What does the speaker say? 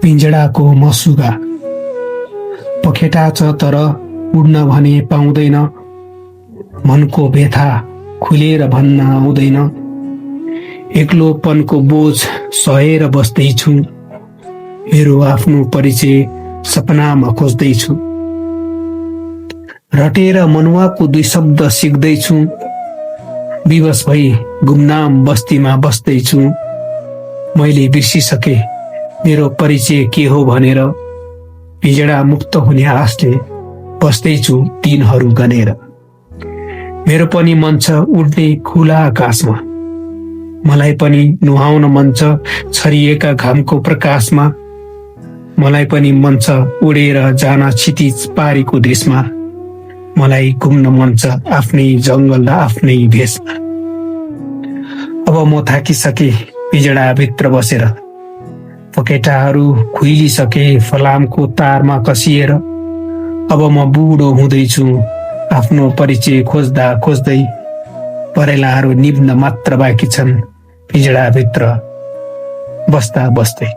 पिंजडाको मसुगा पखेटा छ तर उड्न भने पाउँदैन, मनको व्यथा खुलेर भन्न आउँदैन। एक्लोपनको बोझ सहेर बस्दैछु, मेरो आफ्नो परिचय सपनामा खोज्दैछु। रटेर मनुवाको 2 शब्द सिक्दैछु, विवश भई गुमनाम बस्तीमा बस्दैछु। मैले बिर्सिसके मेरो परिचय के हो भनेर, पिंजडा मुक्त हुने आशले बस्दैछु दिनहरू गनेर। मेरो पनि मन छ उड्ने खुला आकाशमा, मलाई पनि नुहाउन मन छ छरिएका घामको प्रकाशमा। मलाई पनि मन छ उडेर जान क्षितिज पारीको देशमा, मलाई घुम्न मन छ आफ्नै जङ्गल र आफ्नै भेषमा। अब म थाकिसके पिंजडाभित्र बसेर, पखेटाहरू खुइलिसके फलामको तारमा कसिएर। अब म बुढो हुँदैछु आफ्नो परिचय खोज्दा खोज्दै, परेलाहरू निभ्न मात्र बाँकी छन् पिंजडाभित्र बस्दा बस्दै।